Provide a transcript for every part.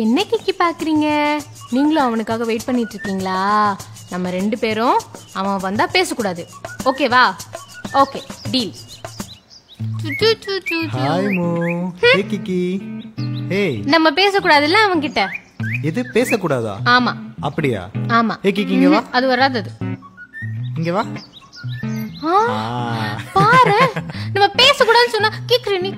என்ன கிக்கி பாக்குறீங்க? நீங்களும் அவனுக்காக வெயிட் பண்ணிட்டு இருக்கீங்களா? நம்ம 2 பேரும் அவன் வந்தா பேசக்கூடாது. ஓகேவா? Okay deal. ஹாய் மோ. ஹே கிக்கி. ஏய் நம்ம பேசக்கூடாதுல்ல அவன் கிட்ட. இது பேசக்கூடாதா? ஆமா. அப்படியா? ஆமா. ஹே கிக்கி இங்க வா. அது வராது. இங்க வா. பாரு நம்ம பேசக்கூடாதுன்னு சொன்னா கேக்குற நீ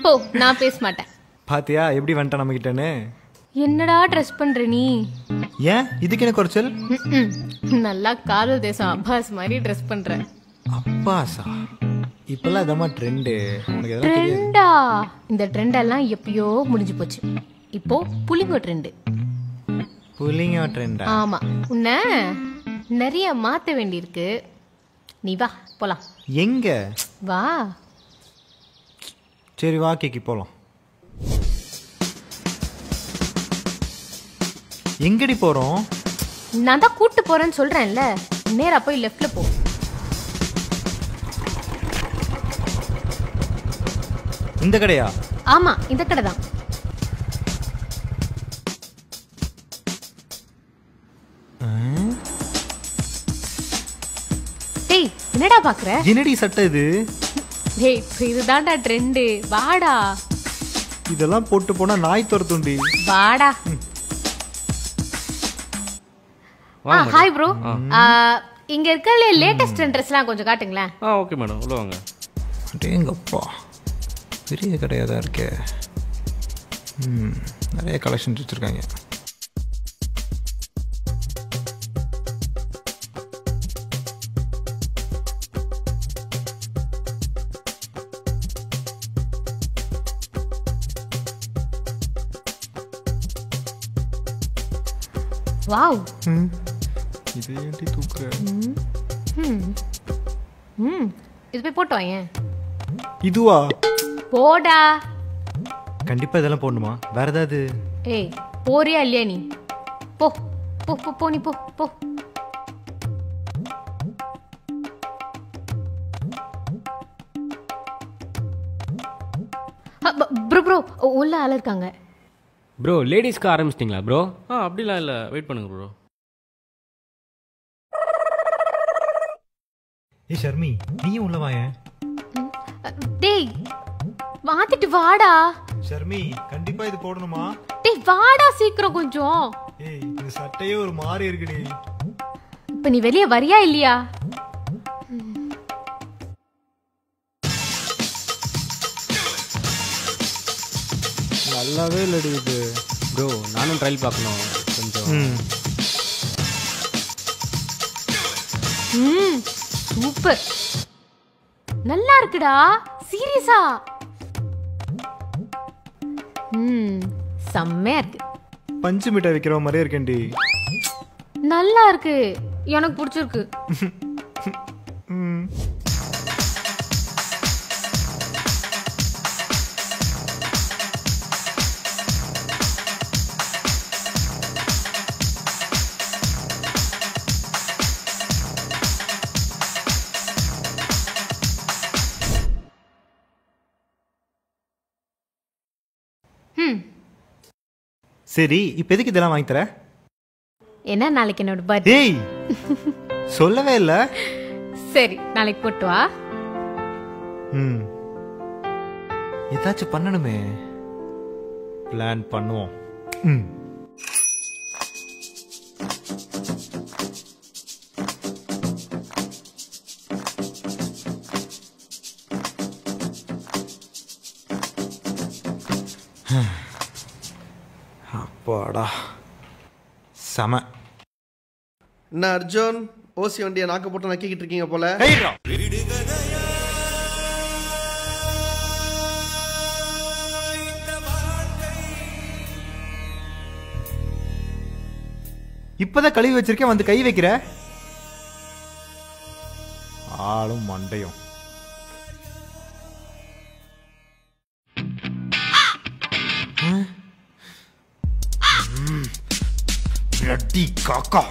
போ. நான் பேச மாட்டேன். பாத்தியா எப்படி வந்துட்ட நம்ம கிட்டன்னு? என்னடா ட்ரெஸ் பண்ற நீ? ஏன் இதுக்கு என்ன குறைச்சல்? நல்லா காதல் தேசம் அப்பாஸ் மாதிரி ட்ரெஸ் பண்ற. அப்பாஸா? இப்பெல்லாம் இதமா ட்ரெண்ட். உனக்கு எதனா ட்ரெண்டா? இந்த ட்ரெண்ட் எல்லாம் எப்பயோ முடிஞ்சு போச்சு. இப்போ புலிங்கோ ட்ரெண்ட். புலிங்கோ ட்ரெண்டா? ஆமா. உன்னை நிறைய மாத்த வேண்டியிருக்கு. நீ வா போலாம். எங்க? வா. சரி வா கிக்கி போலாம். எங்கடி போறோம்? நான் தான் கூட்டு போறேன்னு சொல்றேன்ல. நேரா போய் லெஃப்ட்ல போ. இந்த கடையா? ஆமா இந்த கடை தான். டேய் என்னடா பாக்குற? என்னடி சட்டை இது? டேய் இதுதான்டா ட்ரெண்ட். வாடா. இதெல்லாம் போட்டு போனா நாய் துரத்துண்டி. வாடா. Hi bro. இங்க இருக்கல லேட்டஸ்ட் ட்ரெண்ட்ஸ்லாம் கொஞ்சம் காட்டுங்களேன். ஓகே மேடம் உள்ள வாங்க. டேங்கப்பா பெரிய கடையாக தான் இருக்கே. நிறைய கலெக்ஷன்ஸ் வச்சுருக்காங்க. வாவ். இது ஏன்டி தூக்குற? இது போய் போட்டு வாங்க. இதுவா? போடா. கண்டிப்பா இதெல்லாம் போடணுமா? வேற ஏதாவது? ஏய் போறியா இல்லையா நீ? போ போ போ போ நீ போ போ. ப்ரோ ப்ரோ உள்ள ஆள் இருக்காங்க. ப்ரோ லேடிஸ்க்கு ஆரம்பிச்சிட்டிங்களா ப்ரோ? அப்படிலாம் இல்லை, வெயிட் பண்ணுங்க ப்ரோ. ஏ ஷர்மி நீயும் உள்ள வாயேன். டேய் வாத்திட்டு வாடா. ஷர்மி கண்டிப்பா இது போடணுமா? டேய் வாடா சீக்கிரம் கொஞ்சம். ஏய் இந்த சட்டையே ஒரு மாதிரி இருக்குடி. இப்ப நீ வெளிய வரியா இல்லையா? நல்லாவே இல்லடி இது. ப்ரோ நானும் ட்ரையல் பார்க்கணும் கொஞ்சம். சூப்பர் நல்லா இருக்குடா. சீரியஸா? செம்மையா இருக்கு. பஞ்சு மிட்டாய் வைக்கிற மாதிரியே இருக்கேன்டி. நல்லா இருக்கு. எனக்கு பிடிச்சிருக்கு. சரி இப்ப எதுக்கு இதெல்லாம் வாங்கி தர? என்ன நாளைக்கு என்னோட பர்த்டே. ஏய் சொல்லவே இல்ல. சரி நாளைக்கு போட்டு வா. ஏதாச்சும் பண்ணணுமே. பிளான் பண்ணுவோம். அப்பாடா சம. என்ன அர்ஜுன் ஓசி வண்டியை நாக்கு போட்டு நக்கிக்கிட்டு இருக்கீங்க போல. இப்பதான் கழுவி வச்சிருக்கேன் வந்து கை வைக்கிற. ஆளும் மண்டையும். bloody caca.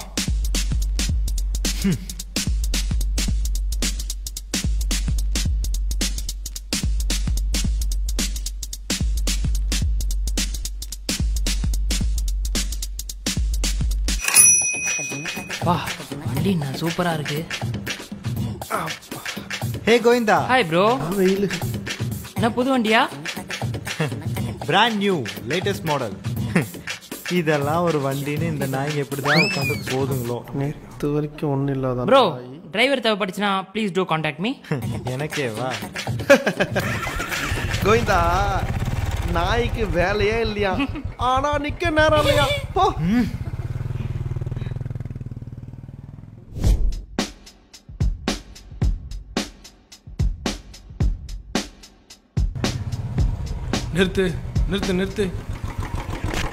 வா வண்டி நான் சூப்பரா இருக்கு. ஹே கோவிந்தா. Hi bro. வெயில். என்ன புது வண்டியா? Brand new latest model. இதெல்லாம் ஒரு வண்டின்னு இந்த நாய்ங்க எப்படிதான் உட்காந்து போதுங்களோ. நேற்று வரைக்கும் ஒன்றும் இல்லாத ப்ரோ டிரைவர் தேவைப்பட்டுச்சுன்னா ப்ளீஸ் டூ கான்டாக்ட் மீ. எனக்கே வா. கோவிந்தா நாய்க்கு வேலையே இல்லையா, ஆனா நிக்க நேரம் இல்லையா. போ. நிறுத்து நிறுத்து நிறுத்து.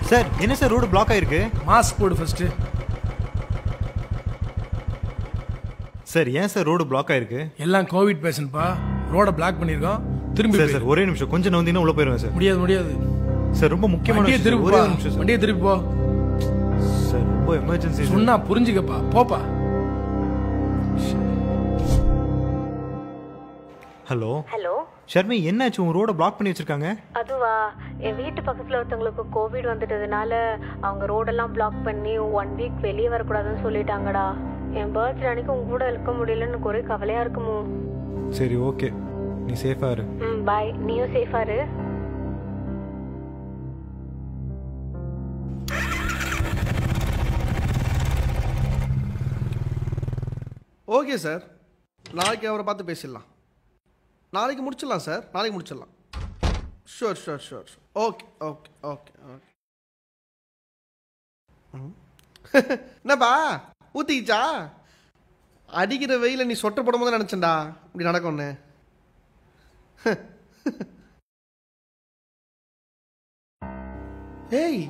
சார் என்ன சார் ரோடு பிளாக் ஆயிருக்கு? மாஸ்க் போடு ஃபர்ஸ்ட். சார் ஏன் சார் ரோடு பிளாக் ஆயிருக்கு? எல்லாம் கோவிட் பேஷண்ட்பா, ரோட பிளாக் பண்ணிருக்கோம். திரும்பி சார் சார் ஒரே நிமிஷம், கொஞ்சம் நவுந்தீங்கன்னா உள்ள போயிருவேன் சார். முடியாது முடியாது சார் ரொம்ப முக்கியமான வண்டியை விஷயம். திருப்பி ஒரே போ. ஒரு நிமிஷம் சார். வண்டியை திருப்பி போ சார் ரொம்ப எமர்ஜென்சி. சொன்னா புரிஞ்சுக்கப்பா, போப்பா. ஹலோ ஹலோ ஷர்மி, என்னாச்சு? உன் ரோட பிளாக் பண்ணி வச்சிருக்காங்க. அதுவா, என் வீட்டு பக்கத்துல ஒருத்தவங்களுக்கு கோவிட் வந்துட்டதுனால அவங்க ரோடெல்லாம் பிளாக் பண்ணி 1 வீக் வெளியே வரக்கூடாதுன்னு சொல்லிட்டாங்கடா. என் பர்த்டே அன்னைக்கு உங்க கூட இருக்க முடியலன்னு ஒரே கவலையா இருக்குமோ. சரி ஓகே, நீ சேஃபா இரு. பாய், நீயும் சேஃபா இரு. ஓகே சார், நாளைக்கு அவரை பார்த்து பேசிடலாம். நாளைக்கு முடிச்சிடலாம் சார், நாளைக்கு முடிச்சிடலாம். Sure sure sure. Okay okay okay okay. என்னப்பா ஊத்திக்கிச்சா? அடிக்கிற வெயில நீ சொட்டர் போடும் போது நினச்சேன்டா இப்படி நடக்கும்னு. ஏய்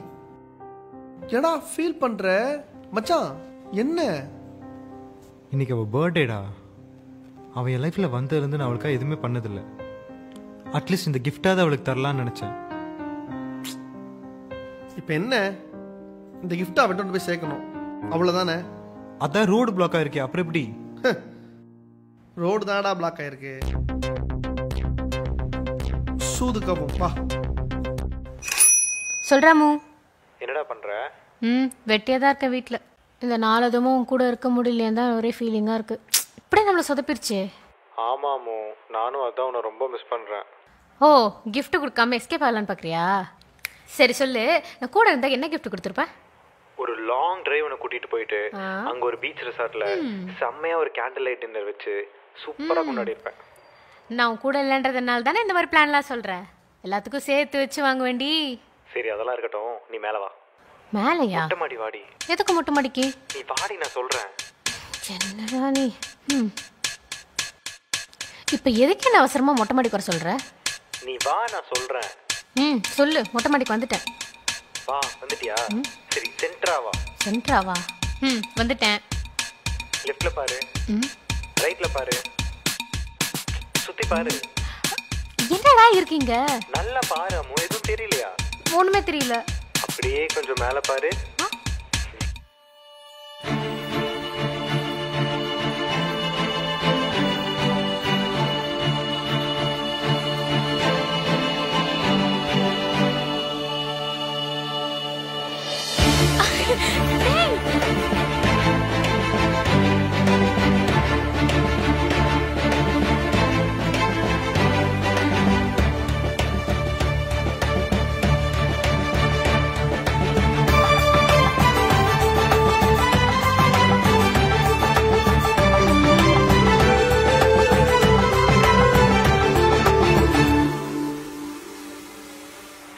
ஏடா ஃபீல் பண்ற மச்சான்? என்ன இன்னைக்கு அவள் பர்த்டேடா. அவள் என் லைஃப்பில் வந்ததுலேருந்து நான் அவளுக்காக எதுவுமே பண்ணதில்லை. அட்லீஸ்ட் இந்த கிஃப்டாவது அவளுக்கு தரலான்னு நினச்சேன். இப்போ என்ன, இந்த கிஃப்ட்டை அவன் போய் சேர்க்கணும், அவ்வளோதானே? அதான் ரோடு பிளாக் ஆகிருக்கே, அப்புறம் எப்படி? ரோடு தானடா பிளாக் ஆயிருக்கு. சூது கவும் வா. சொல்றாமு, என்னடா பண்ணுற? வெட்டியாக தான் இருக்க வீட்டில். இந்த நாலதுமும் உன் கூட இருக்க முடியலையே தான் ஒரே ஃபீலிங்காக இருக்குது. இப்படியே நம்மளை சொதப்பிருச்சே. ஆமாமோ, நானும் அதான் உன்னை ரொம்ப மிஸ் பண்ணுறேன். ஓ, gift கொடுக்காம எஸ்கேப் ஆகலான்னு பார்க்குறியா? சரி சொல்லு, நான் கூட இருந்தால் என்ன gift கொடுத்துருப்பேன்? ஒரு லாங் டிரைவ் உன்னை கூட்டிகிட்டு போயிட்டு அங்கே ஒரு பீச் ரிசார்ட்டில் செம்மையாக ஒரு கேண்டில் லைட் டின்னர் வச்சு சூப்பராக கொண்டாடி இருப்பேன். நான் உன் கூட இல்லைன்றதுனால தானே இந்த மாதிரி பிளான்லாம் சொல்கிறேன். எல்லாத்துக்கும் சேர்த்து வச்சு வாங்க வேண்டி. சரி அதெல்லாம் இருக்கட்டும், நீ மேலே வா. மேலையா? மொட்டை மாடி வாடி. எதுக்கு மொட்டை மாடிக்கு? நீ வாடி, நான் சொல்கிறேன். என்னடா நீ? இப்போ எதுக்கு என்ன அவசரமாக மொட்டை மாடிக்கு வர சொல்கிற? நீ வா, நான் சொல்கிறேன். சொல்லு. மொட்டை மாடிக்கு வந்துட்டேன். வா, வந்துட்டியா? சரி சென்ட்ரா வா. சென்ட்ராவா? வந்துட்டேன். லெஃப்ட்ல பாரு, ரைட்ல பாரு, சுத்தி பாரு. என்னடா இருக்கீங்க? நல்லா பாரு அம்மு, எதுவும் தெரியலையா? ஒண்ணுமே தெரியல. அப்படியே கொஞ்சம் மேல பாரு.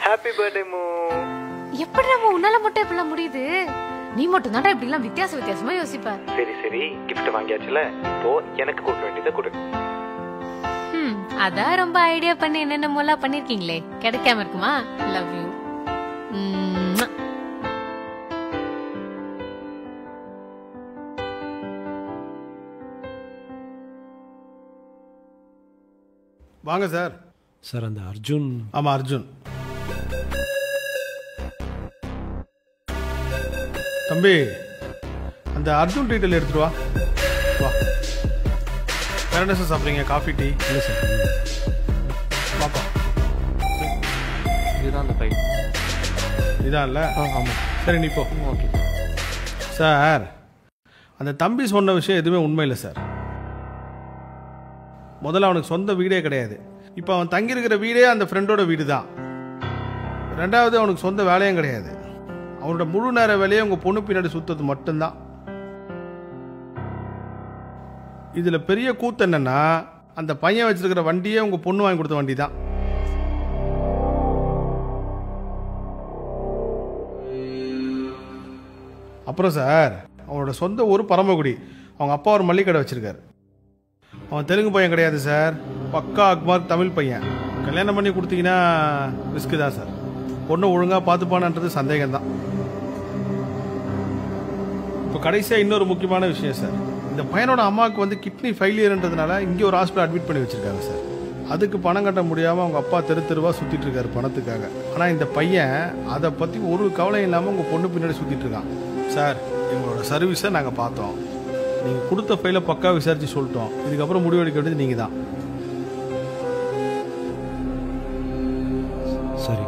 ஹாப்பி பர்த்டே மோ. எப்படி நம்ம உன்னால மட்டும் இப்படிலாம் முடியுது? நீ மட்டும் தான்டா இப்படி எல்லாம் வித்தியாசமா யோசிப்ப. சரி சரி, கிஃப்ட் வாங்கியாச்சுல, இப்போ எனக்கு கொடுக்க வேண்டியதை கொடு. அதான் ரொம்ப ஐடியா பண்ணி என்னென்னமோலாம் பண்ணிருக்கீங்களே, கிடைக்காம இருக்குமா? Love you. வாங்க சார். சார் அந்த அர்ஜுன். ஆமாம் அர்ஜுன். தம்பி அந்த அர்ஜுன் டீட்டெயில் எடுத்துட்டு வா. வா. வேற என்ன சார் சாப்பிட்றீங்க? Coffee tea? இல்லை சார். பாப்பா இதுதான் அந்த ஃபைல். இதான் இல்லை? ஆமாம். சரி நீ போ. ஓகே சார் அந்த தம்பி சொன்ன விஷயம் எதுவுமே உண்மை இல்லை சார். முதல்ல அவனுக்கு சொந்த வீடே கிடையாது. இப்போ அவன் தங்கியிருக்கிற வீடே அந்த ஃப்ரெண்டோட வீடு தான். ரெண்டாவது அவனுக்கு சொந்த வேலையும் கிடையாது. அவனோட முழு நேர வேலையை உங்கள் பொண்ணு பின்னாடி சுற்றுறது மட்டும்தான். இதில் பெரிய கூத்து என்னன்னா, அந்த பையன் வச்சிருக்கிற வண்டியே உங்கள் பொண்ணு வாங்கி கொடுத்த வண்டி தான். அப்புறம் சார், அவனோட சொந்த ஊர் பரமக்குடி. அவங்க அப்பா ஒரு மல்லிகை கடை வச்சிருக்காரு. அவன் தெலுங்கு பையன் கிடையாது சார், பக்கா அக்மார் தமிழ் பையன். கல்யாணம் பண்ணி கொடுத்தீங்கன்னா ரிஸ்க்கு தான் சார். பொண்ணு ஒழுங்காக பார்த்துப்பானன்றது சந்தேகம்தான். இப்போ கடைசியாக இன்னொரு முக்கியமான விஷயம் சார், இந்த பையனோட அம்மாவுக்கு வந்து கிட்னி ஃபெயிலியர்ன்றதுனால இங்கே ஒரு ஹாஸ்பிட்டல் அட்மிட் பண்ணி வச்சுருக்காங்க சார். அதுக்கு பணம் கட்ட முடியாமல் அவங்க அப்பா தெருவாக சுற்றிட்டு இருக்காரு பணத்துக்காக. ஆனால் இந்த பையன் அதை பற்றி ஒரு கவலையும் இல்லாமல் உங்கள் பொண்ணு பின்னாடி சுற்றிட்டு இருக்கான் சார். எங்களோட சர்வீஸை நாங்கள் பார்த்தோம். நீங்கள் கொடுத்த ஃபைலை பக்கா விசாரித்து சொல்லிட்டோம். இதுக்கப்புறம் முடிவெடுக்க வேண்டியது நீங்கள் தான். சரி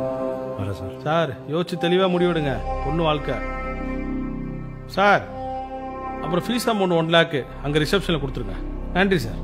வரேன் சார். சார் யோசிச்சு தெளிவாக முடிவெடுங்க. பொண்ணு வாழ்க்கை சார். அப்புறம் ஃபீஸ் அமௌண்ட் 1 lakh அங்கே ரிசப்ஷனில் கொடுத்துருங்க. நன்றி சார்.